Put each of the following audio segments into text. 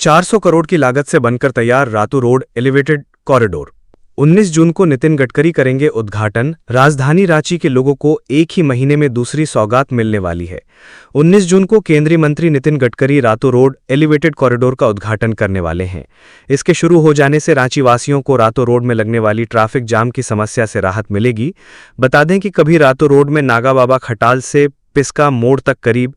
400 करोड़ की लागत से बनकर तैयार रातू रोड एलिवेटेड कॉरिडोर 19 जून को नितिन गडकरी करेंगे उद्घाटन। राजधानी रांची के लोगों को एक ही महीने में दूसरी सौगात मिलने वाली है। 19 जून को केंद्रीय मंत्री Nitin Gadkari Ratu road elevated corridor का उद्घाटन करने वाले हैं। इसके शुरू हो जाने से रांची वासियों को रातू रोड में लगने वाली ट्रैफिक जाम की समस्या से राहत मिलेगी। बता दें कि कभी रातू रोड में नागाबाबा खटाल से पिस्का मोड़ तक करीब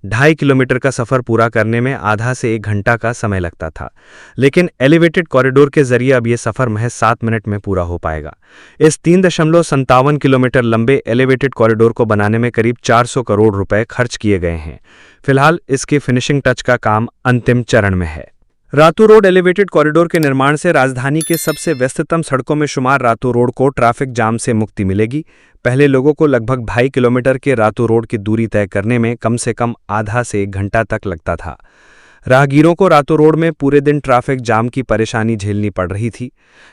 2.5 किलोमीटर का सफर पूरा करने में आधा से 1 घंटा का समय लगता था, लेकिन एलिवेटेड कॉरिडोर के जरिए अब यह सफर महज 7 मिनट में पूरा हो पाएगा। इस 3.57 किलोमीटर लंबे एलिवेटेड कॉरिडोर को बनाने में करीब 400 करोड़ रुपए खर्च किए गए हैं। फिलहाल इसके फिनिशिंग टच का काम अंतिम चरण में है। रातू रोड एलिवेटेड कॉरिडोर के निर्माण से राजधानी के सबसे व्यस्ततम सड़कों में शुमार रातू रोड को ट्रैफिक जाम से मुक्ति मिलेगी। पहले लोगों को लगभग 2.5 किलोमीटर के रातू रोड की दूरी तय करने में कम से कम आधा से 1 घंटा तक लगता था। राहगीरों को रातू रोड में पूरे दिन ट्रैफिक जाम की परेशानी झेलनी पड़ रही थी।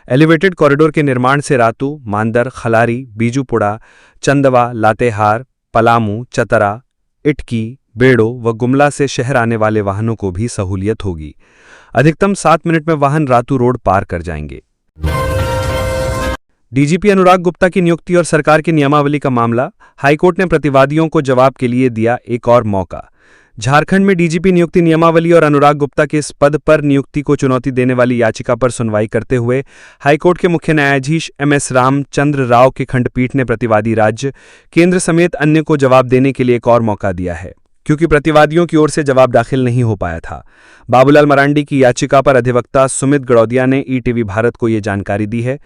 एलिवेटेड कॉरिडोर के निर्माण से रातू, मांदर, खलारी, बीजूपुरा, चंदवा, लातेहार, पलामू, चतरा, इटकी, बेड़ो व गुमला से शहर आने वाले वाहनों को भी सहूलियत होगी। अधिकतम 7 मिनट में वाहन रातू रोड पार कर जाएंगे। डीजीपी अनुराग गुप्ता की नियुक्ति और सरकार की नियमावली का मामला। हाईकोर्ट ने प्रतिवादियों को जवाब के लिए दिया एक और मौका। झारखंड में डीजीपी नियुक्ति नियमावली और अनुराग गुप्ता के इस पद पर नियुक्ति को चुनौती देने वाली याचिका पर सुनवाई करते हुए हाईकोर्ट के मुख्य न्यायाधीश एमएस रामचंद्र राव की खंडपीठ ने प्रतिवादी राज्य, केंद्र समेत अन्य को जवाब देने के लिए एक और मौका दिया है, क्योंकि प्रतिवादियों की ओर से जवाब दाखिल नहीं हो पाया था। बाबूलाल मरांडी की याचिका पर अधिवक्ता सुमित गड़ौदिया ने ईटीवी भारत को ये जानकारी दी है।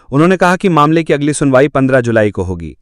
उन्होंने कहा कि मामले की अगली सुनवाई 15 जुलाई को होगी।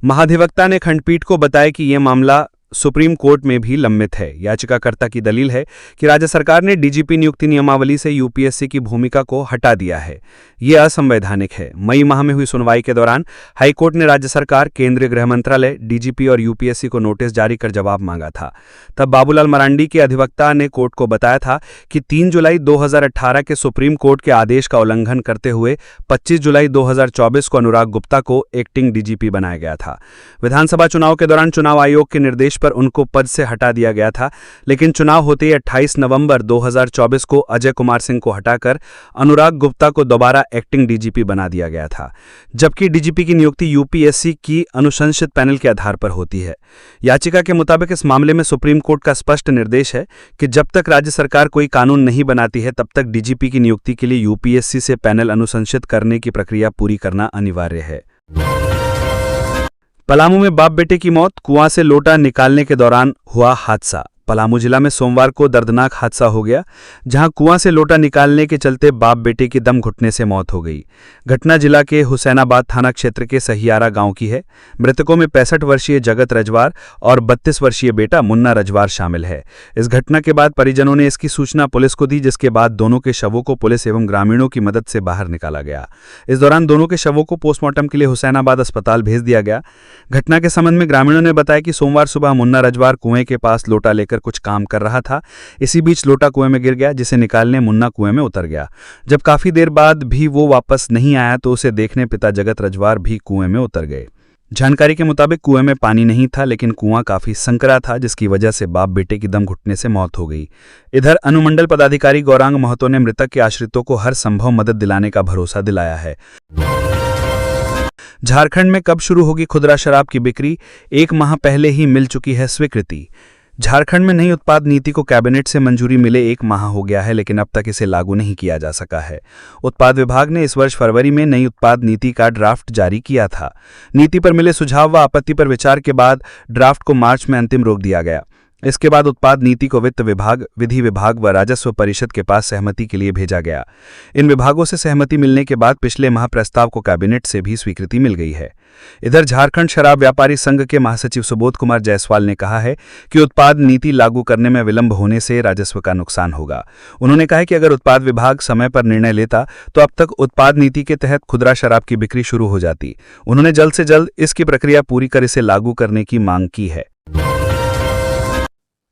महाधिवक्ता ने खंडपीठ को बताया कि यह मामला सुप्रीम कोर्ट में भी लंबित है। याचिकाकर्ता की दलील है कि राज्य सरकार ने डीजीपी नियुक्ति नियमावली से यूपीएससी की भूमिका को हटा दिया है। यह असंवैधानिक है। मई माह में हुई सुनवाई के दौरान हाईकोर्ट ने राज्य सरकार, केंद्रीय गृह मंत्रालय, डीजीपी और यूपीएससी को नोटिस जारी कर जवाब मांगा था। तब बाबूलाल मरांडी के अधिवक्ता ने कोर्ट को बताया था कि 3 जुलाई 2018 के सुप्रीम कोर्ट के आदेश का उल्लंघन करते हुए 25 जुलाई 2024 को अनुराग गुप्ता को एक्टिंग डीजीपी बनाया गया था। विधानसभा चुनाव के दौरान चुनाव आयोग के निर्देश पर उनको पद से हटा दिया गया था, लेकिन चुनाव होते ही 28 नवंबर 2024 को अजय कुमार सिंह को हटाकर अनुराग गुप्ता को दोबारा एक्टिंग डीजीपी बना दिया गया था, जबकि डीजीपी की नियुक्ति यूपीएससी की अनुशंसित पैनल के आधार पर होती है। याचिका के मुताबिक इस मामले में सुप्रीम कोर्ट का स्पष्ट निर्देश है कि जब तक राज्य सरकार कोई कानून नहीं बनाती है, तब तक डीजीपी की नियुक्ति के लिए यूपीएससी से पैनल अनुशंसित करने की प्रक्रिया पूरी करना अनिवार्य है। पलामू में बाप बेटे की मौत, कुआं से लोटा निकालने के दौरान हुआ हादसा। पलामू जिला में सोमवार को दर्दनाक हादसा हो गया, जहां कुआं से लोटा निकालने के चलते बाप बेटे की दम घुटने से मौत हो गई। घटना जिला के हुसैनाबाद थाना क्षेत्र के सहियारा गांव की है। मृतकों में 65 वर्षीय जगत रजवार और 32 वर्षीय बेटा मुन्ना रजवार शामिल है। इस घटना के बाद परिजनों ने इसकी सूचना पुलिस को दी, जिसके बाद दोनों के शवों को पुलिस एवं ग्रामीणों की मदद से बाहर निकाला गया। इस दौरान दोनों के शवों को पोस्टमार्टम के लिए हुसैनाबाद अस्पताल भेज दिया गया। घटना के संबंध में ग्रामीणों ने बताया कि सोमवार सुबह मुन्ना रजवार कुएं के पास लोटा लेकर कुछ काम कर रहा था। इसी बीच लोटा कुएं में गिर गया, जिसे निकालने मुन्ना कुएं में उतर गया। जब काफी देर बाद भी वो वापस नहीं आया तो उसे देखने पिता जगत रजवार भी कुएं में उतर गए। जानकारी के मुताबिक कुएं में पानी नहीं था, लेकिन कुआं काफी संकरा था, जिसकी वजह से बाप बेटे की दम घुटने से मौत हो गई। इधर अनुमंडल पदाधिकारी गौरांग महतो ने मृतक के आश्रितों को हर संभव मदद दिलाने का भरोसा दिलाया है। झारखंड में कब शुरू होगी खुदरा शराब की बिक्री? 1 माह पहले ही मिल चुकी है स्वीकृति। झारखंड में नई उत्पाद नीति को कैबिनेट से मंजूरी मिले 1 माह हो गया है, लेकिन अब तक इसे लागू नहीं किया जा सका है। उत्पाद विभाग ने इस वर्ष फरवरी में नई उत्पाद नीति का ड्राफ्ट जारी किया था। नीति पर मिले सुझाव व आपत्ति पर विचार के बाद ड्राफ्ट को मार्च में अंतिम रोक दिया गया। इसके बाद उत्पाद नीति को वित्त विभाग, विधि विभाग व राजस्व परिषद के पास सहमति के लिए भेजा गया। इन विभागों से सहमति मिलने के बाद पिछले माह प्रस्ताव को कैबिनेट से भी स्वीकृति मिल गई है। इधर झारखंड शराब व्यापारी संघ के महासचिव सुबोध कुमार जायसवाल ने कहा है कि उत्पाद नीति लागू करने में विलंब होने से राजस्व का नुकसान होगा। उन्होंने कहा कि अगर उत्पाद विभाग समय पर निर्णय लेता तो अब तक उत्पाद नीति के तहत खुदरा शराब की बिक्री शुरू हो जाती। उन्होंने जल्द से जल्द इसकी प्रक्रिया पूरी कर इसे लागू करने की मांग की है।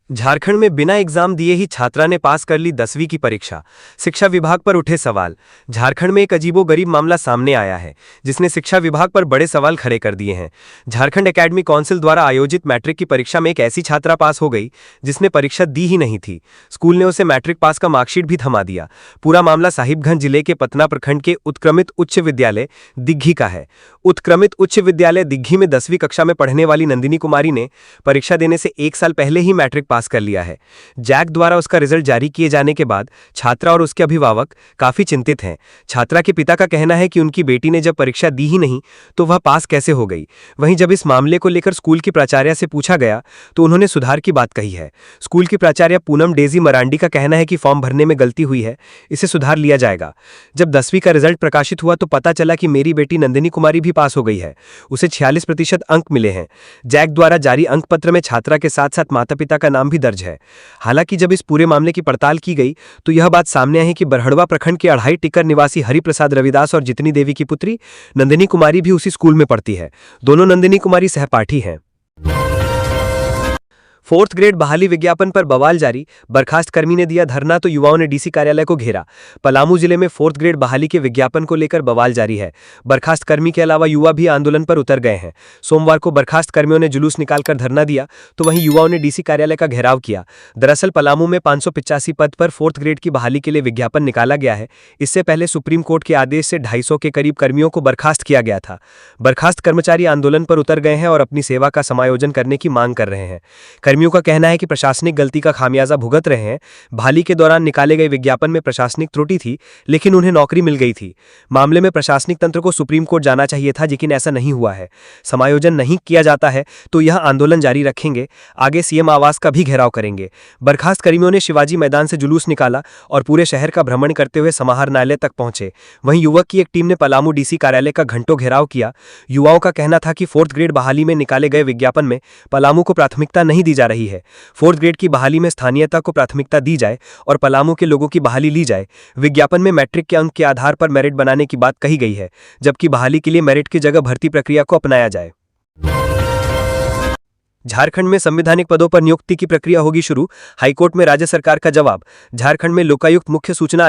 झारखंड में बिना एग्जाम दिए ही छात्रा ने पास कर ली 10वीं की परीक्षा। शिक्षा विभाग पर उठे सवाल। झारखंड में एक अजीबोगरीब मामला सामने आया है जिसने शिक्षा विभाग पर बड़े सवाल खड़े कर दिए हैं। झारखंड एकेडमी काउंसिल द्वारा आयोजित मैट्रिक की परीक्षा में एक ऐसी छात्रा पास हो गई जिसने परीक्षा दी ही नहीं थी। स्कूल ने उसे मैट्रिक पास का मार्कशीट भी थमा दिया। पूरा मामला साहिबगंज जिले के पतना प्रखंड के उत्क्रमित उच्च विद्यालय दिग्घी का है। उत्क्रमित उच्च विद्यालय दिग्घी में 10वीं कक्षा में पढ़ने वाली नंदिनी कुमारी ने परीक्षा देने से 1 साल पहले ही मैट्रिक पास कर लिया है। जैक द्वारा उसका रिजल्ट जारी किए जाने के बाद छात्रा और उसके अभिभावक काफी चिंतित हैं। छात्रा के पिता का कहना है कि उनकी बेटी ने जब परीक्षा दी ही नहीं तो वह पास कैसे हो गई। वहीं जब इस मामले को लेकर स्कूल की प्राचार्य से पूछा गया तो उन्होंने सुधार की बात कही है। स्कूल की प्राचार्य पूनम डेजी मरांडी का कहना है कि फॉर्म भरने में गलती हुई है, इसे सुधार लिया जाएगा। जब 10वीं का रिजल्ट प्रकाशित हुआ तो पता चला कि मेरी बेटी नंदिनी कुमारी भी पास हो गई है। उसे 46% अंक मिले हैं। जैक द्वारा जारी अंक पत्र में छात्रा के साथ साथ माता पिता का नाम भी दर्ज है। हालांकि जब इस पूरे मामले की पड़ताल की गई तो यह बात सामने आई कि बरहड़वा प्रखंड के अढ़ाई टिक्कर निवासी हरिप्रसाद रविदास और जितनी देवी की पुत्री नंदिनी कुमारी भी उसी स्कूल में पढ़ती है। दोनों नंदिनी कुमारी सहपाठी हैं। 4th ग्रेड बहाली विज्ञापन पर बवाल जारी। बर्खास्त कर्मी ने दिया धरना तो युवाओं ने डीसी कार्यालय को घेरा। पलामू जिले में 4th ग्रेड बहाली के विज्ञापन को लेकर बवाल जारी है। बर्खास्त कर्मी के अलावा युवा भी आंदोलन पर उतर गए हैं। सोमवार को बर्खास्त कर्मियों ने जुलूस निकालकर धरना दिया तो वहीं युवाओं ने डीसी कार्यालय का घेराव किया। दरअसल पलामू में 585 पद पर 4th ग्रेड की बहाली के लिए विज्ञापन निकाला गया है। इससे पहले सुप्रीम कोर्ट के आदेश से 250 के करीब कर्मियों को बर्खास्त किया गया था। बर्खास्त कर्मचारी आंदोलन पर उतर गए हैं और अपनी सेवा का समायोजन करने की मांग कर रहे हैं। कर्मियों का कहना है कि प्रशासनिक गलती का खामियाजा भुगत रहे हैं। बहाली के दौरान निकाले गए विज्ञापन में प्रशासनिक त्रुटि थी, लेकिन उन्हें नौकरी मिल गई थी। मामले में प्रशासनिक तंत्र को सुप्रीम कोर्ट जाना चाहिए था, लेकिन ऐसा नहीं हुआ है। समायोजन नहीं किया जाता है तो यह आंदोलन जारी रखेंगे। आगे सीएम आवास का भी घेराव करेंगे। बर्खास्त कर्मियों ने शिवाजी मैदान से जुलूस निकाला और पूरे शहर का भ्रमण करते हुए समाहरणालय तक पहुंचे। वहीं युवक की एक टीम ने पलामू डीसी कार्यालय का घंटों घेराव किया। युवाओं का कहना था कि 4th ग्रेड बहाली में निकाले गए विज्ञापन में पलामू को प्राथमिकता नहीं दी जा रही है। 4th ग्रेड की बहाली में स्थानीयता को प्राथमिकता दी जाए और पलामू के लोगों की बहाली ली जाए। विज्ञापन में मैट्रिक के अंक के आधार पर मेरिट बनाने की बात कही गई है, जबकि बहाली के लिए मेरिट की जगह भर्ती प्रक्रिया को अपनाया जाए। झारखंड में संवैधानिक पदों पर नियुक्ति की प्रक्रिया होगी शुरू। हाईकोर्ट में राज्य सरकार का जवाब। झारखंड में लोकायुक्त, मुख्य सूचना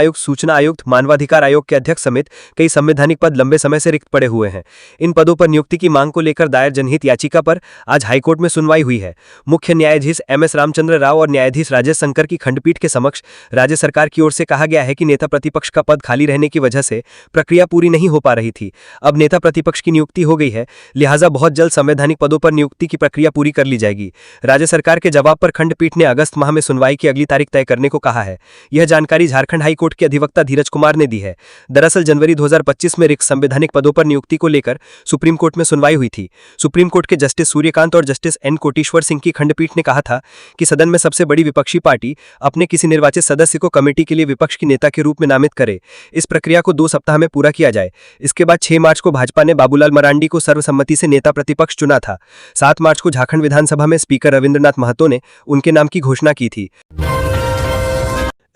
आयुक्त, मानवाधिकार आयोग के अध्यक्ष समेत कई संवैधानिक पद लंबे समय से रिक्त पड़े हुए हैं। इन पदों पर नियुक्ति की मांग को लेकर दायर जनहित याचिका पर आज हाईकोर्ट में सुनवाई हुई है। मुख्य न्यायाधीश MS रामचंद्र राव और न्यायाधीश राजेश शंकर की खंडपीठ के समक्ष राज्य सरकार की ओर से कहा गया है कि नेता प्रतिपक्ष का पद खाली रहने की वजह से प्रक्रिया पूरी नहीं हो पा रही थी। अब नेता प्रतिपक्ष की नियुक्ति हो गई है, लिहाजा बहुत जल्द संवैधानिक पदों पर नियुक्ति की प्रक्रिया पूरी कर ली जाएगी। राज्य सरकार के जवाब पर खंडपीठ ने अगस्त माह में सुनवाई की अगली तारीख तय करने को कहा है। यह जानकारी झारखंड हाईकोर्ट के अधिवक्ता धीरज कुमार ने दी है। दरअसल जनवरी 2025 में रिक्त संवैधानिक पदों पर नियुक्ति को लेकर सुप्रीम कोर्ट में सुनवाई हुई थी। सुप्रीम कोर्ट के जस्टिस सूर्यकांत और जस्टिस N कोटेश्वर सिंह की खंडपीठ ने कहा था कि सदन में सबसे बड़ी विपक्षी पार्टी अपने किसी निर्वाचित सदस्य को कमेटी के लिए विपक्ष की नेता के रूप में नामित करे। इस प्रक्रिया को 2 सप्ताह में पूरा किया जाए। इसके बाद 6 मार्च को भाजपा ने बाबूलाल मरांडी को सर्वसम्मति से नेता प्रतिपक्ष चुना था। 7 मार्च को झारखंड विधानसभा में स्पीकर रविंद्रनाथ महतो ने उनके नाम की घोषणा की थी।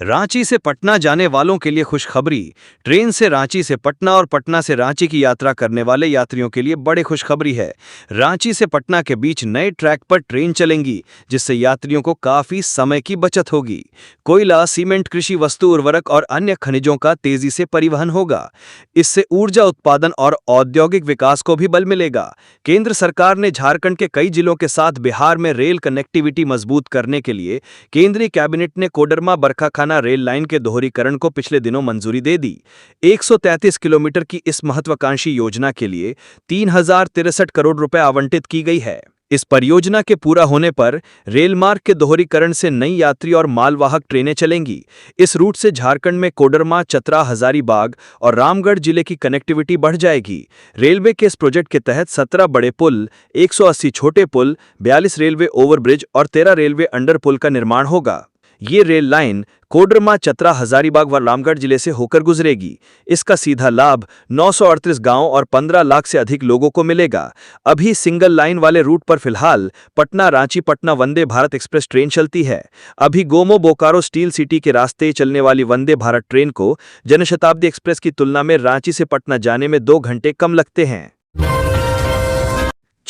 रांची से पटना जाने वालों के लिए खुशखबरी। ट्रेन से रांची से पटना और पटना से रांची की यात्रा करने वाले यात्रियों के लिए बड़ी खुशखबरी है। रांची से पटना के बीच नए ट्रैक पर ट्रेन चलेंगी, जिससे यात्रियों को काफी समय की बचत होगी। कोयला, सीमेंट, कृषि वस्तु, उर्वरक और अन्य खनिजों का तेजी से परिवहन होगा। इससे ऊर्जा उत्पादन और औद्योगिक विकास को भी बल मिलेगा। केंद्र सरकार ने झारखंड के कई जिलों के साथ बिहार में रेल कनेक्टिविटी मजबूत करने के लिए केंद्रीय कैबिनेट ने कोडरमा बरकाखाना रेल लाइन के दोहरीकरण को पिछले दिनों मंजूरी दे दी। 133 किलोमीटर की इस महत्वाकांक्षी योजना के लिए 3063 करोड़ रुपए आवंटित की गई है। इस परियोजना के पूरा होने पर रेल मार्ग के दोहरीकरण से नई यात्री और मालवाहक ट्रेनें चलेंगी। इस रूट से झारखंड में कोडरमा, चतरा, हजारीबाग और रामगढ़ जिले की कनेक्टिविटी बढ़ जाएगी। रेलवे के इस प्रोजेक्ट के तहत 17 बड़े पुल, 180 छोटे पुल, 42 रेलवे ओवरब्रिज और 13 रेलवे अंडर पुल का निर्माण होगा। ये रेल लाइन कोडरमा, चतरा, हजारीबाग व रामगढ़ जिले से होकर गुजरेगी। इसका सीधा लाभ 938 गांव और 15 लाख से अधिक लोगों को मिलेगा। अभी सिंगल लाइन वाले रूट पर फिलहाल पटना रांची पटना वंदे भारत एक्सप्रेस ट्रेन चलती है। अभी गोमो बोकारो स्टील सिटी के रास्ते चलने वाली वंदे भारत ट्रेन को जनशताब्दी एक्सप्रेस की तुलना में रांची से पटना जाने में 2 घंटे कम लगते हैं।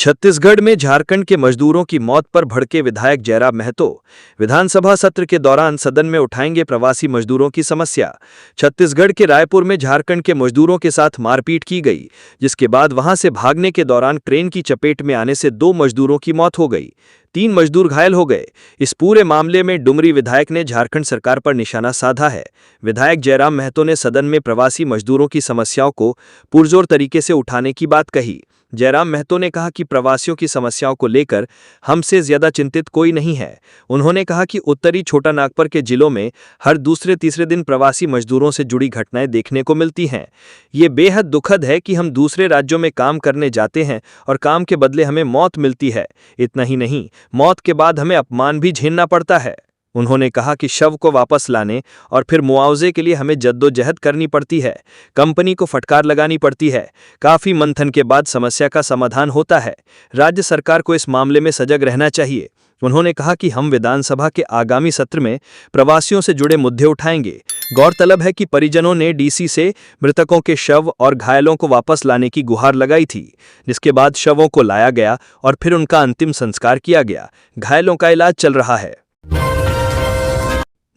छत्तीसगढ़ में झारखंड के मजदूरों की मौत पर भड़के विधायक जयराम महतो विधानसभा सत्र के दौरान सदन में उठाएंगे प्रवासी मजदूरों की समस्या। छत्तीसगढ़ के रायपुर में झारखंड के मजदूरों के साथ मारपीट की गई, जिसके बाद वहां से भागने के दौरान ट्रेन की चपेट में आने से 2 मजदूरों की मौत हो गई, 3 मजदूर घायल हो गए। इस पूरे मामले में डुमरी विधायक ने झारखंड सरकार पर निशाना साधा है। विधायक जयराम महतो ने सदन में प्रवासी मजदूरों की समस्याओं को पुरजोर तरीके से उठाने की बात कही। जयराम महतो ने कहा कि प्रवासियों की समस्याओं को लेकर हमसे ज्यादा चिंतित कोई नहीं है। उन्होंने कहा कि उत्तरी छोटा नागपुर के जिलों में हर दूसरे तीसरे दिन प्रवासी मजदूरों से जुड़ी घटनाएं देखने को मिलती हैं। ये बेहद दुखद है कि हम दूसरे राज्यों में काम करने जाते हैं और काम के बदले हमें मौत मिलती है। इतना ही नहीं, मौत के बाद हमें अपमान भी झेलना पड़ता है। उन्होंने कहा कि शव को वापस लाने और फिर मुआवजे के लिए हमें जद्दोजहद करनी पड़ती है, कंपनी को फटकार लगानी पड़ती है। काफी मंथन के बाद समस्या का समाधान होता है। राज्य सरकार को इस मामले में सजग रहना चाहिए। उन्होंने कहा कि हम विधानसभा के आगामी सत्र में प्रवासियों से जुड़े मुद्दे उठाएंगे। गौरतलब है कि परिजनों ने डीसी से मृतकों के शव और घायलों को वापस लाने की गुहार लगाई थी, जिसके बाद शवों को लाया गया और फिर उनका अंतिम संस्कार किया गया। घायलों का इलाज चल रहा है।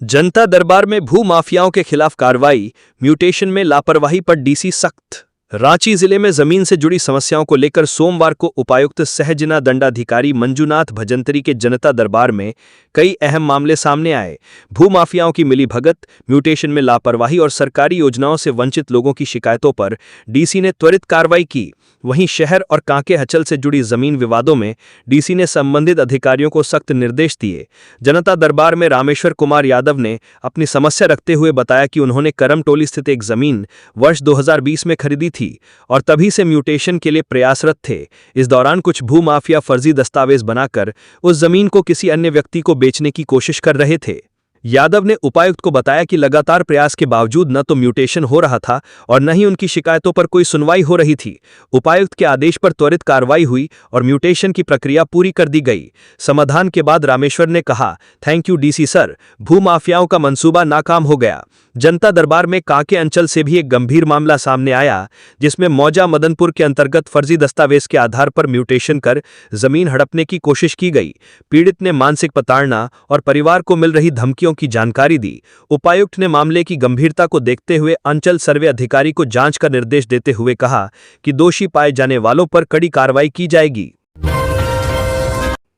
जनता दरबार में भू माफियाओं के खिलाफ कार्रवाई, म्यूटेशन में लापरवाही पर डीसी सख्त। रांची जिले में जमीन से जुड़ी समस्याओं को लेकर सोमवार को उपायुक्त सहजना दंडाधिकारी मंजूनाथ भजंत्री के जनता दरबार में कई अहम मामले सामने आए। भू माफियाओं की मिलीभगत, म्यूटेशन में लापरवाही और सरकारी योजनाओं से वंचित लोगों की शिकायतों पर डीसी ने त्वरित कार्रवाई की। वहीं शहर और कांके हचल से जुड़ी जमीन विवादों में डीसी ने संबंधित अधिकारियों को सख्त निर्देश दिए। जनता दरबार में रामेश्वर कुमार यादव ने अपनी समस्या रखते हुए बताया कि उन्होंने करमटोली स्थित एक जमीन वर्ष 2020 में खरीदी थी और तभी से म्यूटेशन के लिए प्रयासरत थे। इस दौरान कुछ भूमाफिया फर्जी दस्तावेज बनाकर उस जमीन को किसी अन्य व्यक्ति को बेचने की कोशिश कर रहे थे। यादव ने उपायुक्त को बताया कि लगातार प्रयास के बावजूद न तो म्यूटेशन हो रहा था और न ही उनकी शिकायतों पर कोई सुनवाई हो रही थी। उपायुक्त के आदेश पर त्वरित कार्रवाई हुई और म्यूटेशन की प्रक्रिया पूरी कर दी गई। समाधान के बाद रामेश्वर ने कहा, थैंक यू डीसी सर, भूमाफियाओं का मंसूबा नाकाम हो गया। जनता दरबार में कांके अंचल से भी एक गंभीर मामला सामने आया, जिसमें मौजा मदनपुर के अंतर्गत फर्जी दस्तावेज के आधार पर म्यूटेशन कर जमीन हड़पने की कोशिश की गई। पीड़ित ने मानसिक प्रताड़ना और परिवार को मिल रही धमकियों की जानकारी दी। उपायुक्त ने मामले की गंभीरता को देखते हुए अंचल सर्वे अधिकारी को जांच का निर्देश देते हुए कहा कि दोषी पाए जाने वालों पर कड़ी कार्रवाई की जाएगी।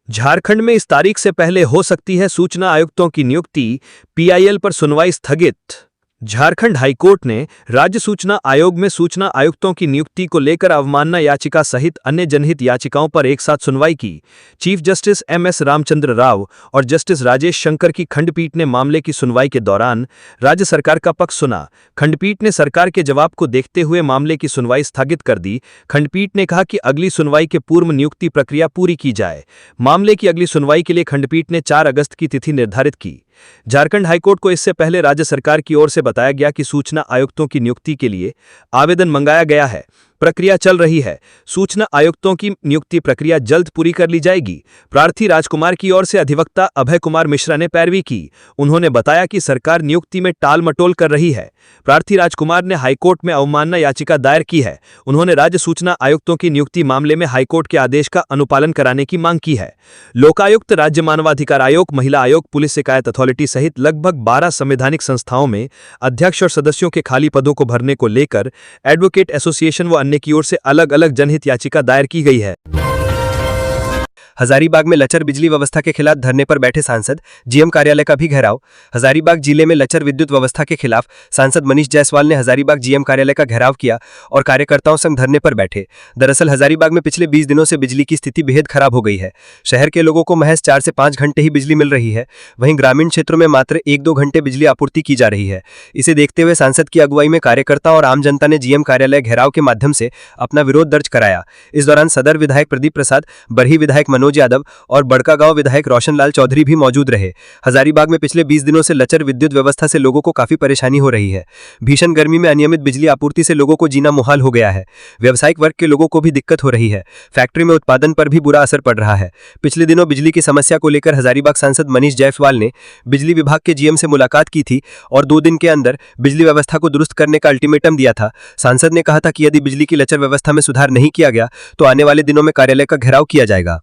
झारखंड में इस तारीख से पहले हो सकती है सूचना आयुक्तों की नियुक्ति, पीआईएल पर सुनवाई स्थगित। झारखंड हाईकोर्ट ने राज्य सूचना आयोग में सूचना आयुक्तों की नियुक्ति को लेकर अवमानना याचिका सहित अन्य जनहित याचिकाओं पर एक साथ सुनवाई की। Chief justice MS Ramchandra Rao और जस्टिस राजेश शंकर की खंडपीठ ने मामले की सुनवाई के दौरान राज्य सरकार का पक्ष सुना। खंडपीठ ने सरकार के जवाब को देखते हुए मामले की सुनवाई स्थगित कर दी। खंडपीठ ने कहा कि अगली सुनवाई के पूर्व नियुक्ति प्रक्रिया पूरी की जाए। मामले की अगली सुनवाई के लिए खंडपीठ ने 4 अगस्त की तिथि निर्धारित की। झारखंड हाईकोर्ट को इससे पहले राज्य सरकार की ओर से बताया गया कि सूचना आयुक्तों की नियुक्ति के लिए आवेदन मंगाया गया है, प्रक्रिया चल रही है। सूचना आयुक्तों की नियुक्ति प्रक्रिया जल्द पूरी कर ली जाएगी। प्रार्थी राजकुमार की ओर से अधिवक्ता अभय कुमार मिश्रा ने पैरवी की। उन्होंने बताया कि सरकार नियुक्ति में टाल मटोल कर रही है। प्रार्थी राजकुमार ने हाईकोर्ट में अवमानना याचिका दायर की है। उन्होंने राज्य सूचना आयुक्तों की नियुक्ति मामले में हाईकोर्ट के आदेश का अनुपालन कराने की मांग की है। लोकायुक्त, राज्य मानवाधिकार आयोग, महिला आयोग, पुलिस शिकायत अथॉरिटी सहित लगभग 12 संवैधानिक संस्थाओं में अध्यक्ष और सदस्यों के खाली पदों को भरने को लेकर एडवोकेट एसोसिएशन व अन्य की ओर से अलग अलग जनहित याचिका दायर की गई है। हजारीबाग में लचर बिजली व्यवस्था के खिलाफ धरने पर बैठे सांसद, जीएम कार्यालय का भी घेराव। हजारीबाग जिले में लचर विद्युत व्यवस्था के खिलाफ सांसद मनीष जायसवाल ने हजारीबाग जीएम कार्यालय का घेराव किया और कार्यकर्ताओं संग धरने पर बैठे। दरअसल हजारीबाग में पिछले 20 दिनों से बिजली की स्थिति बेहद खराब हो गई है। शहर के लोगों को महज 4 से 5 घंटे ही बिजली मिल रही है, वहीं ग्रामीण क्षेत्रों में मात्र 1-2 घंटे बिजली आपूर्ति की जा रही है। इसे देखते हुए सांसद की अगुवाई में कार्यकर्ता और आम जनता ने जीएम कार्यालय घेराव के माध्यम से अपना विरोध दर्ज कराया। इस दौरान सदर विधायक प्रदीप प्रसाद, बरही विधायक मनोज मनोज यादव और बड़कागांव विधायक रोशनलाल चौधरी भी मौजूद रहे। हजारीबाग में पिछले 20 दिनों से लचर विद्युत व्यवस्था से लोगों को काफी परेशानी हो रही है। भीषण गर्मी में अनियमित बिजली आपूर्ति से लोगों को जीना मुहाल हो गया है। व्यावसायिक वर्ग के लोगों को भी दिक्कत हो रही है। फैक्ट्री में उत्पादन पर भी बुरा असर पड़ रहा है। पिछले दिनों बिजली की समस्या को लेकर हजारीबाग सांसद मनीष जायसवाल ने बिजली विभाग के जीएम से मुलाकात की थी और 2 दिन के अंदर बिजली व्यवस्था को दुरुस्त करने का अल्टीमेटम दिया था। सांसद ने कहा था कि यदि बिजली की लचर व्यवस्था में सुधार नहीं किया गया तो आने वाले दिनों में कार्यालय का घेराव किया जाएगा।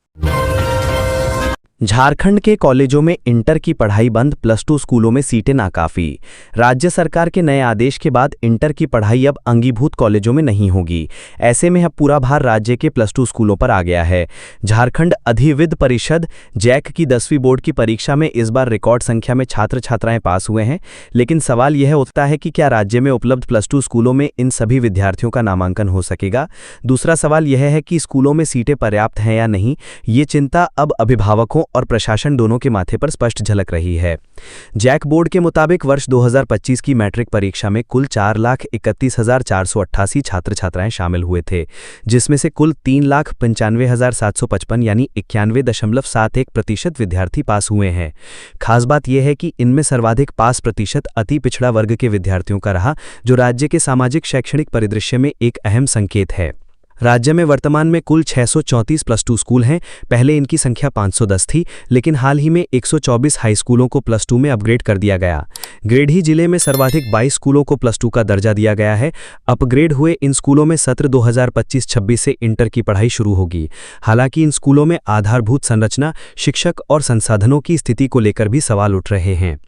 झारखंड के कॉलेजों में इंटर की पढ़ाई बंद, +2 स्कूलों में सीटें नाकाफी। राज्य सरकार के नए आदेश के बाद इंटर की पढ़ाई अब अंगीभूत कॉलेजों में नहीं होगी। ऐसे में अब पूरा भार राज्य के +2 स्कूलों पर आ गया है। झारखंड अधिविद्य परिषद जैक की 10वीं बोर्ड की परीक्षा में इस बार रिकॉर्ड संख्या में छात्र छात्राएं पास हुए हैं, लेकिन सवाल यह उठता है कि क्या राज्य में उपलब्ध +2 स्कूलों में इन सभी विद्यार्थियों का नामांकन हो सकेगा। दूसरा सवाल यह है कि स्कूलों में सीटें पर्याप्त हैं या नहीं। ये चिंता अब अभिभावकों और प्रशासन दोनों के माथे पर स्पष्ट झलक रही है। जैक बोर्ड के मुताबिक वर्ष 2025 की मैट्रिक परीक्षा में कुल 4,31,488 छात्र छात्राएं शामिल हुए थे, जिसमें से कुल 3,95,755 यानी 91.71% विद्यार्थी पास हुए हैं। खास बात यह है कि इनमें सर्वाधिक पास प्रतिशत अति पिछड़ा वर्ग के विद्यार्थियों का रहा, जो राज्य के सामाजिक शैक्षणिक परिदृश्य में एक अहम संकेत है। राज्य में वर्तमान में कुल 634 +2 स्कूल हैं। पहले इनकी संख्या 510 थी, लेकिन हाल ही में 124 हाई स्कूलों को +2 में अपग्रेड कर दिया गया। गिरिडीह जिले में सर्वाधिक 22 स्कूलों को +2 का दर्जा दिया गया है। अपग्रेड हुए इन स्कूलों में सत्र 2025-26 से इंटर की पढ़ाई शुरू होगी। हालांकि इन स्कूलों में आधारभूत संरचना, शिक्षक और संसाधनों की स्थिति को लेकर भी सवाल उठ रहे हैं।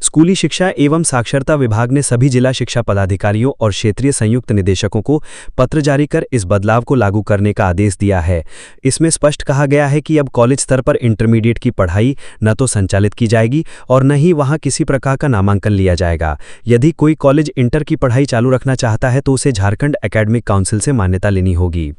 स्कूली शिक्षा एवं साक्षरता विभाग ने सभी जिला शिक्षा पदाधिकारियों और क्षेत्रीय संयुक्त निदेशकों को पत्र जारी कर इस बदलाव को लागू करने का आदेश दिया है। इसमें स्पष्ट कहा गया है कि अब कॉलेज स्तर पर इंटरमीडिएट की पढ़ाई न तो संचालित की जाएगी और न ही वहां किसी प्रकार का नामांकन लिया जाएगा। यदि कोई कॉलेज इंटर की पढ़ाई चालू रखना चाहता है तो उसे झारखंड एकेडमिक काउंसिल से मान्यता लेनी होगी।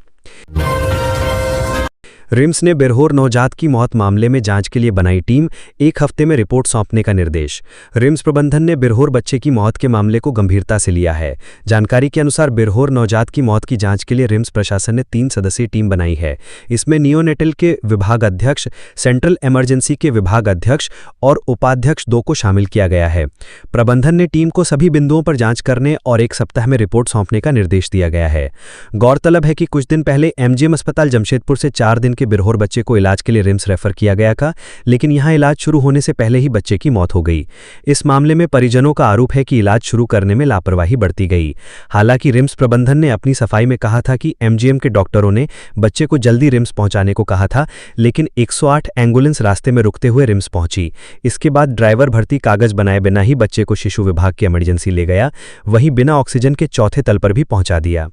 रिम्स ने बिरहोर नवजात की मौत मामले में जांच के लिए बनाई टीम, 1 हफ्ते में रिपोर्ट सौंपने का निर्देश। रिम्स प्रबंधन ने बिरहोर बच्चे की मौत के मामले को गंभीरता से लिया है। जानकारी के अनुसार बिरहोर नवजात की मौत की जांच के लिए रिम्स प्रशासन ने 3 सदस्यीय टीम बनाई है। इसमें नियोनेटल के विभाग अध्यक्ष, सेंट्रल इमरजेंसी के विभाग अध्यक्ष और उपाध्यक्ष 2 को शामिल किया गया है। प्रबंधन ने टीम को सभी बिंदुओं पर जाँच करने और 1 सप्ताह में रिपोर्ट सौंपने का निर्देश दिया गया है। गौरतलब है कि कुछ दिन पहले MGM अस्पताल जमशेदपुर से 4 दिन के बिरहोर बच्चे को इलाज के लिए रिम्स रेफर किया गया था, लेकिन यहां इलाज शुरू होने से पहले ही बच्चे की मौत हो गई। इस मामले में परिजनों का आरोप है कि इलाज शुरू करने में लापरवाही बरती गई। हालांकि रिम्स प्रबंधन ने अपनी सफाई में कहा था कि MGM के डॉक्टरों ने बच्चे को जल्दी रिम्स पहुंचाने को कहा था, लेकिन 108 एम्बुलेंस रास्ते में रुकते हुए रिम्स पहुंची। इसके बाद ड्राइवर भर्ती कागज बनाए बिना ही बच्चे को शिशु विभाग की इमरजेंसी ले गया, वहीं बिना ऑक्सीजन के 4थे तल पर भी पहुंचा दिया।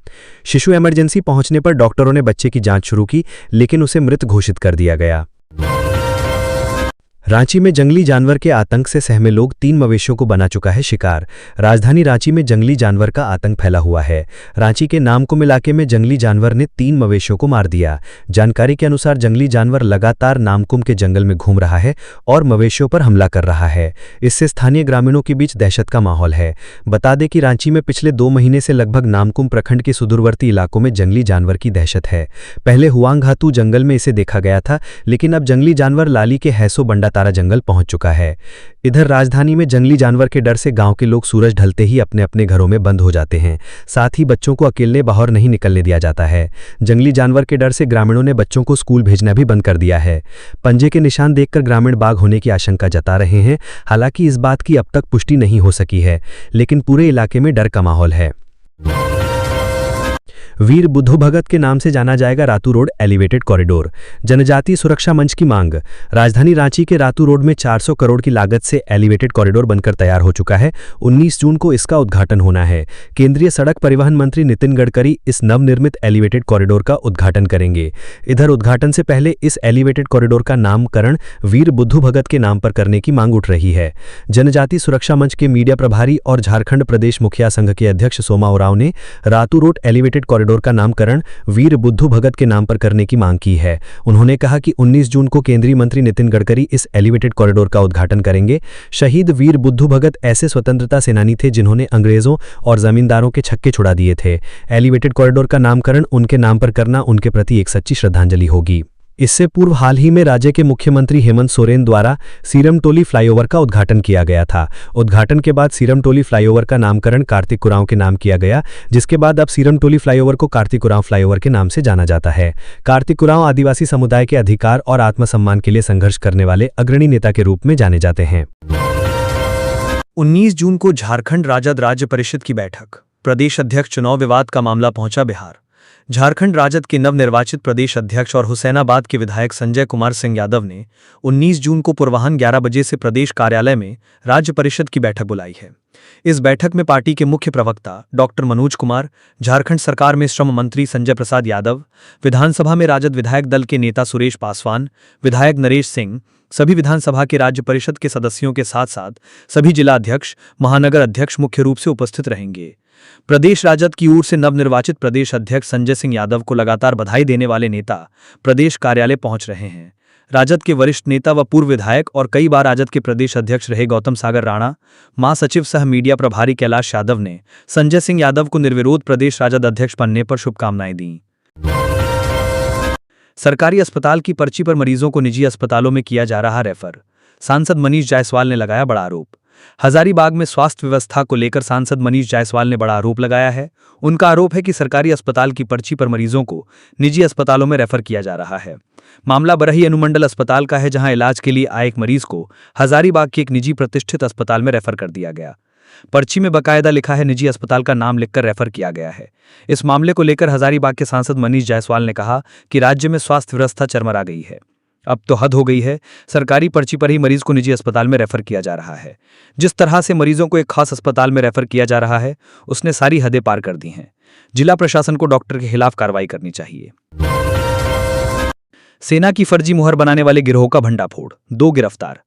शिशु इमरजेंसी पहुंचने पर डॉक्टरों ने बच्चे की जांच शुरू की, लेकिन उसे मृत घोषित कर दिया गया। रांची में जंगली जानवर के आतंक से सहमे लोग, 3 मवेशियों को बना चुका है शिकार। राजधानी रांची में जंगली जानवर का आतंक फैला हुआ है। रांची के नामकुम इलाके में जंगली जानवर ने 3 मवेशियों को मार दिया। जानकारी के अनुसार जंगली जानवर लगातार नामकुम के जंगल में घूम रहा है और मवेशियों पर हमला कर रहा है। इससे स्थानीय ग्रामीणों के बीच दहशत का माहौल है। बता दें कि रांची में पिछले 2 महीने से लगभग नामकुम प्रखंड के सुदूरवर्ती इलाकों में जंगली जानवर की दहशत है। पहले हुआंगहातू जंगल में इसे देखा गया था, लेकिन अब जंगली जानवर लाली के हैसो बंडा तारा जंगल पहुंच चुका है। इधर राजधानी में जंगली जानवर के डर से गांव के लोग सूरज ढलते ही अपने अपने घरों में बंद हो जाते हैं। साथ ही बच्चों को अकेले बाहर नहीं निकलने दिया जाता है। जंगली जानवर के डर से ग्रामीणों ने बच्चों को स्कूल भेजना भी बंद कर दिया है। पंजे के निशान देखकर ग्रामीण बाघ होने की आशंका जता रहे हैं। हालांकि इस बात की अब तक पुष्टि नहीं हो सकी है, लेकिन पूरे इलाके में डर का माहौल है। वीर बुद्धू भगत के नाम से जाना जाएगा रातू रोड एलिवेटेड कॉरिडोर। जनजातीय सुरक्षा मंच की मांग। राजधानी रांची के रातू रोड में 400 करोड़ की लागत से एलिवेटेड कॉरिडोर बनकर तैयार हो चुका है। 19 जून को इसका उद्घाटन होना है। केंद्रीय सड़क परिवहन मंत्री नितिन गडकरी इस नवनिर्मित एलिवेटेड कॉरिडोर का उद्घाटन करेंगे। इधर उद्घाटन से पहले इस एलिवेटेड कॉरिडोर का नामकरण वीर बुद्धू भगत के नाम पर करने की मांग उठ रही है। जनजातीय सुरक्षा मंच के मीडिया प्रभारी और झारखंड प्रदेश मुखिया संघ के अध्यक्ष सोमा उरांव ने रातू रोड एलिवेटेड कॉरिडोर का नामकरण वीर बुद्धू भगत के नाम पर करने की मांग की है। उन्होंने कहा कि 19 जून को केंद्रीय मंत्री नितिन गडकरी इस एलिवेटेड कॉरिडोर का उद्घाटन करेंगे। शहीद वीर बुद्धू भगत ऐसे स्वतंत्रता सेनानी थे जिन्होंने अंग्रेजों और जमींदारों के छक्के छुड़ा दिए थे। एलिवेटेड कॉरिडोर का नामकरण उनके नाम पर करना उनके प्रति एक सच्ची श्रद्धांजलि होगी। इससे पूर्व हाल ही में राज्य के मुख्यमंत्री हेमंत सोरेन द्वारा सीरमटोली फ्लाईओवर का उद्घाटन किया गया था। उद्घाटन के बाद सीरमटोली फ्लाईओवर का नामकरण कार्तिक उरांव के नाम किया गया, जिसके बाद अब सीरमटोली फ्लाईओवर को कार्तिक उरांव फ्लाईओवर के नाम से जाना जाता है। कार्तिक उरांव आदिवासी समुदाय के अधिकार और आत्मसम्मान के लिए संघर्ष करने वाले अग्रणी नेता के रूप में जाने जाते हैं। 19 जून को झारखंड राजद राज्य परिषद की बैठक, प्रदेश अध्यक्ष चुनाव विवाद का मामला पहुंचा बिहार। झारखंड राजद के नवनिर्वाचित प्रदेश अध्यक्ष और हुसैनाबाद के विधायक संजय कुमार सिंह यादव ने 19 जून को पूर्वाह्न 11 बजे से प्रदेश कार्यालय में राज्य परिषद की बैठक बुलाई है। इस बैठक में पार्टी के मुख्य प्रवक्ता डॉक्टर मनोज कुमार, झारखंड सरकार में श्रम मंत्री संजय प्रसाद यादव, विधानसभा में राजद विधायक दल के नेता सुरेश पासवान, विधायक नरेश सिंह, सभी विधानसभा के राज्य परिषद के सदस्यों के साथ साथ सभी जिला अध्यक्ष, महानगर अध्यक्ष मुख्य रूप से उपस्थित रहेंगे। प्रदेश राजद की ओर से नवनिर्वाचित प्रदेश अध्यक्ष संजय सिंह यादव को लगातार बधाई देने वाले नेता प्रदेश कार्यालय पहुंच रहे हैं। राजद के वरिष्ठ नेता व पूर्व विधायक और कई बार राजद के प्रदेश अध्यक्ष रहे गौतम सागर राणा, महासचिव सह मीडिया प्रभारी कैलाश यादव ने संजय सिंह यादव को निर्विरोध प्रदेश राजद अध्यक्ष बनने पर शुभकामनाएं दी। सरकारी अस्पताल की पर्ची पर मरीजों को निजी अस्पतालों में किया जा रहा रेफर, सांसद मनीष जायसवाल ने लगाया बड़ा आरोप। हजारीबाग में स्वास्थ्य व्यवस्था को लेकर सांसद मनीष जायसवाल ने बड़ा आरोप लगाया है। उनका आरोप है कि सरकारी अस्पताल की पर्ची पर मरीजों को निजी अस्पतालों में रेफर किया जा रहा है। मामला बरही अनुमंडल अस्पताल का है, जहां इलाज के लिए आए एक मरीज को हजारीबाग के एक निजी प्रतिष्ठित अस्पताल में रेफर कर दिया गया। पर्ची में बकायदा लिखा है निजी अस्पताल का नाम लिखकर रेफर किया गया है। इस मामले को लेकर हजारीबाग के सांसद मनीष जायसवाल ने कहा कि राज्य में स्वास्थ्य व्यवस्था चरमरा गई है। अब तो हद हो गई है, सरकारी पर्ची पर ही मरीज को निजी अस्पताल में रेफर किया जा रहा है। जिस तरह से मरीजों को एक खास अस्पताल में रेफर किया जा रहा है, उसने सारी हदें पार कर दी हैं। जिला प्रशासन को डॉक्टर के खिलाफ कार्रवाई करनी चाहिए। सेना की फर्जी मुहर बनाने वाले गिरोह का भंडाफोड़, 2 गिरफ्तार।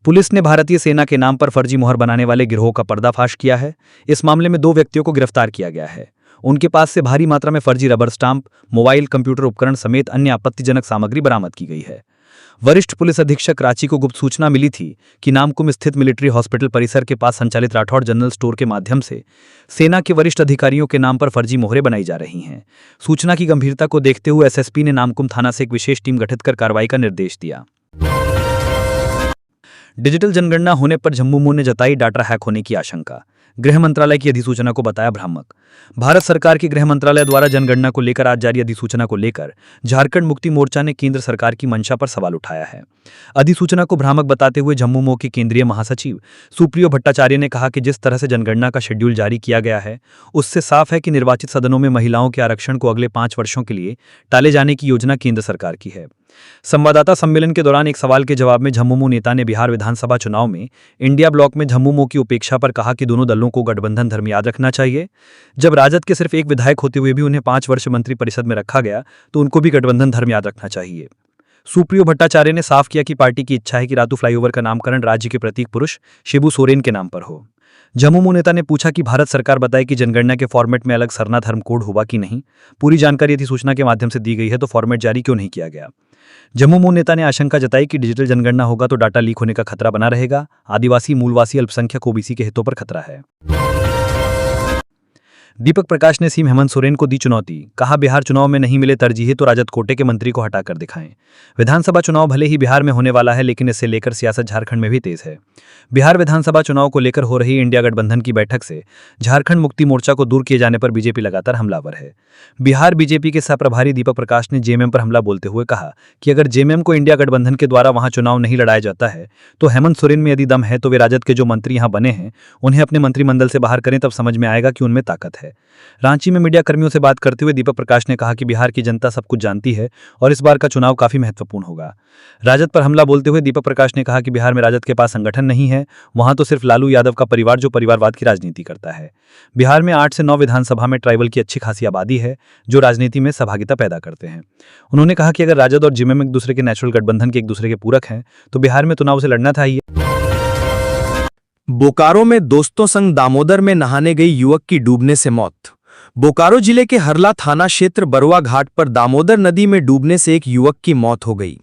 पुलिस ने भारतीय सेना के नाम पर फर्जी मुहर बनाने वाले गिरोह का पर्दाफाश किया है। इस मामले में 2 व्यक्तियों को गिरफ्तार किया गया है। उनके पास से भारी मात्रा में फर्जी रबर स्टाम्प, मोबाइल, कंप्यूटर उपकरण समेत अन्य आपत्तिजनक सामग्री बरामद की गई है। वरिष्ठ पुलिस अधीक्षक रांची को गुप्त सूचना मिली थी कि नामकुम स्थित मिलिट्री हॉस्पिटल परिसर के पास संचालित राठौड़ जनरल स्टोर के माध्यम से सेना के वरिष्ठ अधिकारियों के नाम पर फर्जी मोहरें बनाई जा रही हैं। सूचना की गंभीरता को देखते हुए एसएसपी ने नामकुम थाना से एक विशेष टीम गठित कर कार्रवाई का निर्देश दिया। डिजिटल जनगणना होने पर झम्मू ने जताई डाटा हैक होने की आशंका, गृह मंत्रालय की अधिसूचना को बताया भ्रामक। भारत सरकार के गृह मंत्रालय द्वारा जनगणना को लेकर आज जारी अधिसूचना को लेकर झारखंड मुक्ति मोर्चा ने केंद्र सरकार की मंशा पर सवाल उठाया है। अधिसूचना को भ्रामक बताते हुए झम्मू के केंद्रीय महासचिव सुप्रियो भट्टाचार्य ने कहा कि जिस तरह से जनगणना का शेड्यूल जारी किया गया है, उससे साफ है कि निर्वाचित सदनों में महिलाओं के आरक्षण को अगले 5 वर्षों के लिए टाले जाने की योजना केंद्र सरकार की है। संवाददाता सम्मेलन के दौरान एक सवाल के जवाब में झम्मू नेता ने बिहार विधानसभा चुनाव में इंडिया ब्लॉक में झम्मू की उपेक्षा पर कहा कि दोनों दलों को गठबंधन धर्म याद रखना चाहिए। जब राजद के सिर्फ एक विधायक होते हुए भी उन्हें 5 वर्ष मंत्रिपरिषद में रखा गया, तो उनको भी गठबंधन धर्म याद रखना चाहिए। सुप्रियो भट्टाचार्य ने साफ किया कि पार्टी की इच्छा है कि रातू फ्लाईओवर का नामकरण राज्य के प्रतीक पुरुष शिबू सोरेन के नाम पर हो। झम्मू नेता ने पूछा कि भारत सरकार बताए कि जनगणना के फॉर्मेट में अलग सरना धर्म कोड होगा कि नहीं। पूरी जानकारी अधिसूचना के माध्यम से दी गई है, तो फॉर्मेट जारी क्यों नहीं किया गया। झम्मू नेता ने आशंका जताई कि डिजिटल जनगणना होगा तो डाटा लीक होने का खतरा बना रहेगा। आदिवासी, मूलवासी, अल्पसंख्यक ओबीसी के हितों पर खतरा है। दीपक प्रकाश ने सीएम हेमंत सोरेन को दी चुनौती, कहा बिहार चुनाव में नहीं मिले तरजीही तो राजद कोटे के मंत्री को हटाकर दिखाएं। विधानसभा चुनाव भले ही बिहार में होने वाला है, लेकिन इससे लेकर सियासत झारखंड में भी तेज है। बिहार विधानसभा चुनाव को लेकर हो रही इंडिया गठबंधन की बैठक से झारखंड मुक्ति मोर्चा को दूर किए जाने पर बीजेपी लगातार हमलावर है। बिहार बीजेपी के सह प्रभारी दीपक प्रकाश ने जेएमएम पर हमला बोलते हुए कहा कि अगर जेएमएम को इंडिया गठबंधन के द्वारा वहां चुनाव नहीं लड़ाया जाता है, तो हेमंत सोरेन में यदि दम है तो वे राजद के जो मंत्री यहां बने हैं उन्हें अपने मंत्रिमंडल से बाहर करें, तब समझ में आएगा कि उनमें ताकत है। रांची में मीडिया कर्मियों से बात करते हुए दीपक प्रकाश ने कहा कि बिहार की जनता सब कुछ जानती है और इस बार का चुनाव काफी महत्वपूर्ण होगा। राजद पर हमला बोलते हुए दीपक प्रकाश ने कहा कि बिहार में राजद के पास संगठन नहीं है, वहां तो सिर्फ लालू यादव का परिवार जो परिवारवाद की राजनीति करता है। बिहार में 8 से 9 विधानसभा में ट्राइबल की अच्छी खासी आबादी है जो राजनीति में सहभागिता पैदा करते हैं। उन्होंने कहा कि अगर राजद और जेएमएम एक दूसरे के नेचुरल गठबंधन के एक दूसरे के पूरक हैं, तो बिहार में चुनाव से लड़ना था ही। बोकारो में दोस्तों संग दामोदर में नहाने गई युवक की डूबने से मौत। बोकारो जिले के हरला थाना क्षेत्र बरुआ घाट पर दामोदर नदी में डूबने से एक युवक की मौत हो गई।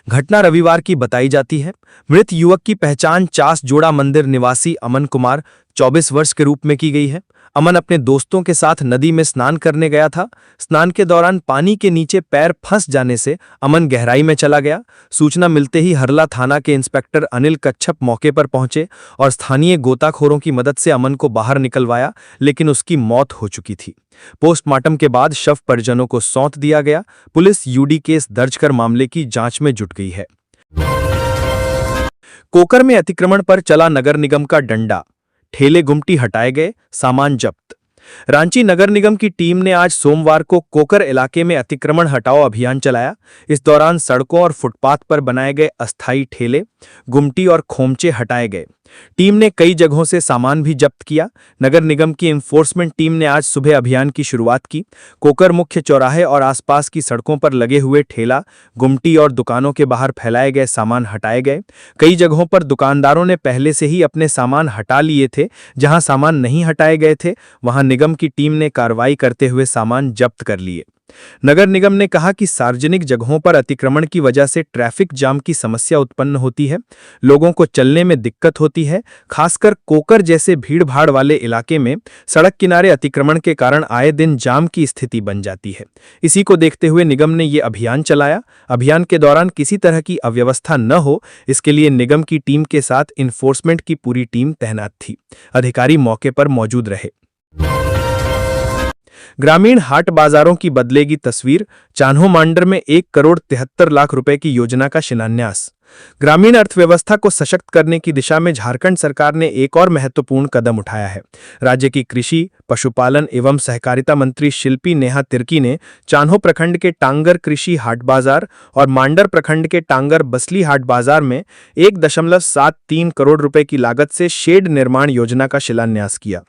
घटना रविवार की बताई जाती है। मृत युवक की पहचान चास जोड़ा मंदिर निवासी अमन कुमार 24 वर्ष के रूप में की गई है। अमन अपने दोस्तों के साथ नदी में स्नान करने गया था। स्नान के दौरान पानी के नीचे पैर फंस जाने से अमन गहराई में चला गया। सूचना मिलते ही हरला थाना के इंस्पेक्टर अनिल कच्छप मौके पर पहुंचे और स्थानीय गोताखोरों की मदद से अमन को बाहर निकलवाया, लेकिन उसकी मौत हो चुकी थी। पोस्टमार्टम के बाद शव परिजनों को सौंप दिया गया। पुलिस यूडी केस दर्ज कर मामले की जांच में जुट गई है। कोकर में अतिक्रमण पर चला नगर निगम का डंडा, ठेले गुमटी हटाए गए, सामान जब्त। रांची नगर निगम की टीम ने आज सोमवार को कोकर इलाके में अतिक्रमण हटाओ अभियान चलाया। इस दौरान सड़कों और फुटपाथ पर बनाए गए अस्थायी ठेले, गुमटी और खोमचे हटाए गए। टीम ने कई जगहों से सामान भी जब्त किया। नगर निगम की एनफोर्समेंट टीम ने आज सुबह अभियान की शुरुआत की। कोकर मुख्य चौराहे और आसपास की सड़कों पर लगे हुए ठेला, गुमटी और दुकानों के बाहर फैलाए गए सामान हटाए गए। कई जगहों पर दुकानदारों ने पहले से ही अपने सामान हटा लिए थे। जहां सामान नहीं हटाए गए थे, वहां निगम की टीम ने कार्रवाई करते हुए सामान जब्त कर लिए। नगर निगम ने कहा कि सार्वजनिक जगहों पर अतिक्रमण की वजह से ट्रैफिक जाम की समस्या उत्पन्न होती है। लोगों को चलने में दिक्कत होती है। खासकर कोकर जैसे भीड़-भाड़ वाले इलाके में सड़क किनारे अतिक्रमण के कारण आए दिन जाम की स्थिति बन जाती है। इसी को देखते हुए निगम ने ये अभियान चलाया। अभियान के दौरान किसी तरह की अव्यवस्था न हो, इसके लिए निगम की टीम के साथ इन्फोर्समेंट की पूरी टीम तैनात थी। अधिकारी मौके पर मौजूद रहे। ग्रामीण हाट बाजारों की बदलेगी तस्वीर, चान्हो मांडर में 1 करोड़ 73 लाख रुपए की योजना का शिलान्यास। ग्रामीण अर्थव्यवस्था को सशक्त करने की दिशा में झारखंड सरकार ने एक और महत्वपूर्ण कदम उठाया है। राज्य की कृषि, पशुपालन एवं सहकारिता मंत्री शिल्पी नेहा तिर्की ने चान्हो प्रखंड के टांगर कृषि हाट बाजार और मांडर प्रखंड के टांगर बसली हाट बाजार में 1.73 करोड़ रुपए की लागत से शेड निर्माण योजना का शिलान्यास किया।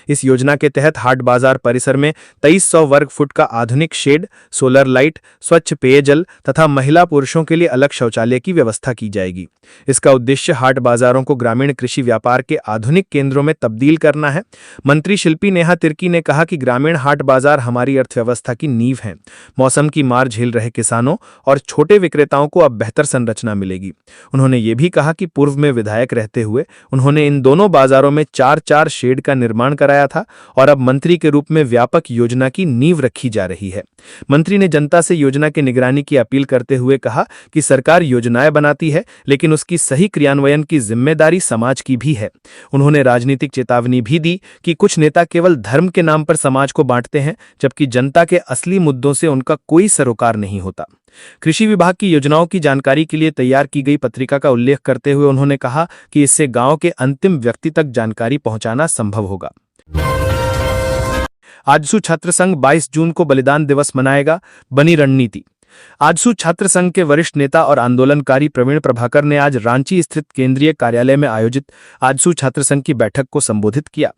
इस योजना के तहत हाट बाजार परिसर में 2300 वर्ग फुट का आधुनिक शेड, सोलर लाइट, स्वच्छ पेयजल तथा महिला पुरुषों के लिए अलग शौचालय की व्यवस्था की जाएगी। इसका उद्देश्य हाट बाजारों को ग्रामीण कृषि व्यापार के आधुनिक केंद्रों में तब्दील करना है। मंत्री शिल्पी नेहा तिर्की ने कहा कि ग्रामीण हाट बाजार हमारी अर्थव्यवस्था की नींव है। मौसम की मार झेल रहे किसानों और छोटे विक्रेताओं को अब बेहतर संरचना मिलेगी। उन्होंने ये भी कहा कि पूर्व में विधायक रहते हुए उन्होंने इन दोनों बाजारों में 4-4 शेड का निर्माण कराया था और अब मंत्री के रूप में व्यापक योजना की नींव रखी जा रही है। मंत्री ने जनता से योजना की निगरानी की अपील करते हुए कहा कि सरकार योजनाएं बनाती है, लेकिन उसकी सही क्रियान्वयन की जिम्मेदारी समाज की भी है। उन्होंने राजनीतिक चेतावनी भी दी कि कुछ नेता केवल धर्म के नाम पर समाज को बांटते हैं, जबकि जनता के असली मुद्दों से उनका कोई सरोकार नहीं होता। कृषि विभाग की योजनाओं की जानकारी के लिए तैयार की गई पत्रिका का उल्लेख करते हुए उन्होंने कहा कि इससे गांव के अंतिम व्यक्ति तक जानकारी पहुंचाना संभव होगा। आजसू छात्र संघ 22 जून को बलिदान दिवस मनाएगा, बनी रणनीति। आजसू छात्र संघ के वरिष्ठ नेता और आंदोलनकारी प्रवीण प्रभाकर ने आज रांची स्थित केंद्रीय कार्यालय में आयोजित आजसू छात्र संघ की बैठक को संबोधित किया।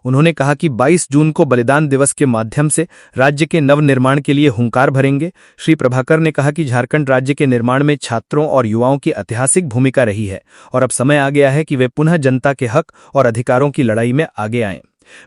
उन्होंने कहा कि 22 जून को बलिदान दिवस के माध्यम से राज्य के नवनिर्माण के लिए हुंकार भरेंगे। श्री प्रभाकर ने कहा कि झारखंड राज्य के निर्माण में छात्रों और युवाओं की ऐतिहासिक भूमिका रही है और अब समय आ गया है कि वे पुनः जनता के हक और अधिकारों की लड़ाई में आगे आएं।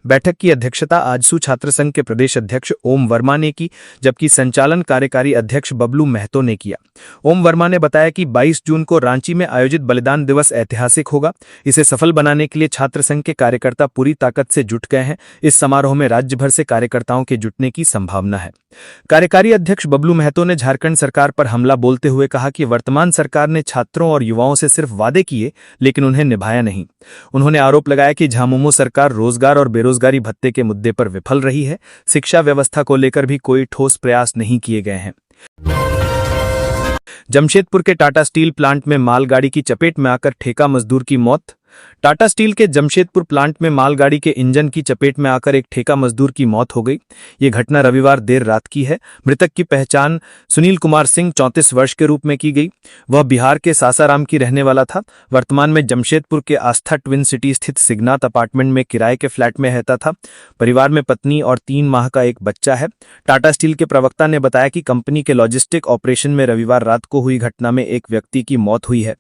बैठक की अध्यक्षता आजसू छात्र संघ के प्रदेश अध्यक्ष ओम वर्मा ने की, जबकि संचालन कार्यकारी अध्यक्ष बबलू महतो ने किया। ओम वर्मा ने बताया कि 22 जून को रांची में आयोजित बलिदान दिवस ऐतिहासिक होगा। इसे सफल बनाने के लिए छात्र संघ के कार्यकर्ता पूरी ताकत से जुट गए हैं। इस समारोह में राज्य भर से कार्यकर्ताओं के जुटने की संभावना है। कार्यकारी अध्यक्ष बबलू महतो ने झारखंड सरकार पर हमला बोलते हुए कहा कि वर्तमान सरकार ने छात्रों और युवाओं से सिर्फ वादे किए, लेकिन उन्हें निभाया नहीं। उन्होंने आरोप लगाया कि झामुमो सरकार रोजगार और बेरोजगारी भत्ते के मुद्दे पर विफल रही है। शिक्षा व्यवस्था को लेकर भी कोई ठोस प्रयास नहीं किए गए हैं। जमशेदपुर के टाटा स्टील प्लांट में मालगाड़ी की चपेट में आकर ठेका मजदूर की मौत। टाटा स्टील के जमशेदपुर प्लांट में मालगाड़ी के इंजन की चपेट में आकर एक ठेका मजदूर की मौत हो गई। ये घटना रविवार देर रात की है। मृतक की पहचान सुनील कुमार सिंह 34 वर्ष के रूप में की गई। वह बिहार के सासाराम की रहने वाला था। वर्तमान में जमशेदपुर के आस्था ट्विन सिटी स्थित सिग्नात अपार्टमेंट में किराए के फ्लैट में रहता था। परिवार में पत्नी और 3 माह का एक बच्चा है। टाटा स्टील के प्रवक्ता ने बताया कि कंपनी के लॉजिस्टिक ऑपरेशन में रविवार रात को हुई घटना में एक व्यक्ति की मौत हुई है।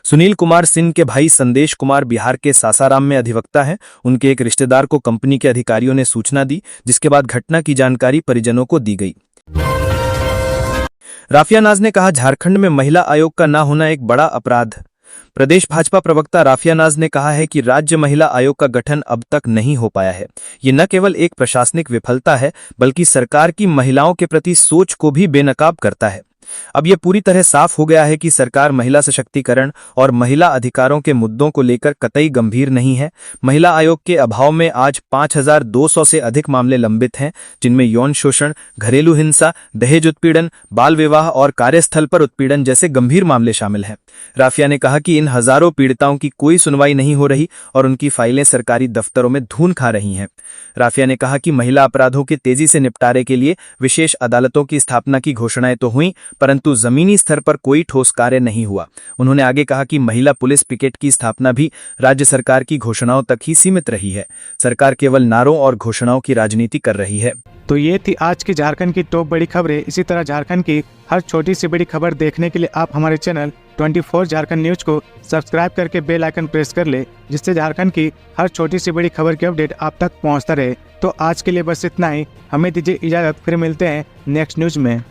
सुनील कुमार सिंह के भाई संदेश कुमार बिहार के सासाराम में अधिवक्ता हैं। उनके एक रिश्तेदार को कंपनी के अधिकारियों ने सूचना दी, जिसके बाद घटना की जानकारी परिजनों को दी गई। राफिया नाज ने कहा, झारखंड में महिला आयोग का न होना एक बड़ा अपराध। प्रदेश भाजपा प्रवक्ता राफिया नाज ने कहा है कि राज्य महिला आयोग का गठन अब तक नहीं हो पाया है। ये न केवल एक प्रशासनिक विफलता है, बल्कि सरकार की महिलाओं के प्रति सोच को भी बेनकाब करता है। अब यह पूरी तरह साफ हो गया है कि सरकार महिला सशक्तिकरण और महिला अधिकारों के मुद्दों को लेकर कतई गंभीर नहीं है। महिला आयोग के अभाव में आज 5200 से अधिक मामले लंबित हैं, जिनमें यौन शोषण, घरेलू हिंसा, दहेज उत्पीड़न, बाल विवाह और कार्यस्थल पर उत्पीड़न जैसे गंभीर मामले शामिल हैं। राफिया ने कहा कि इन हजारों पीड़िताओं की कोई सुनवाई नहीं हो रही और उनकी फाइलें सरकारी दफ्तरों में धून खा रही हैं। राफिया ने कहा कि महिला अपराधों के तेजी से निपटारे के लिए विशेष अदालतों की स्थापना की घोषणाएं तो हुई, परंतु जमीनी स्तर पर कोई ठोस कार्य नहीं हुआ। उन्होंने आगे कहा कि महिला पुलिस पिकेट की स्थापना भी राज्य सरकार की घोषणाओं तक ही सीमित रही है। सरकार केवल नारों और घोषणाओं की राजनीति कर रही है। तो ये थी आज की झारखंड की टॉप बड़ी खबरें। इसी तरह झारखंड की हर छोटी सी बड़ी खबर देखने के लिए आप हमारे चैनल 24 झारखंड न्यूज को सब्सक्राइब करके बेल आइकन प्रेस कर ले, जिससे झारखंड की हर छोटी सी बड़ी खबर की अपडेट आप तक पहुंचता रहे। तो आज के लिए बस इतना ही। हमें दीजिए इजाजत, फिर मिलते हैं नेक्स्ट न्यूज में।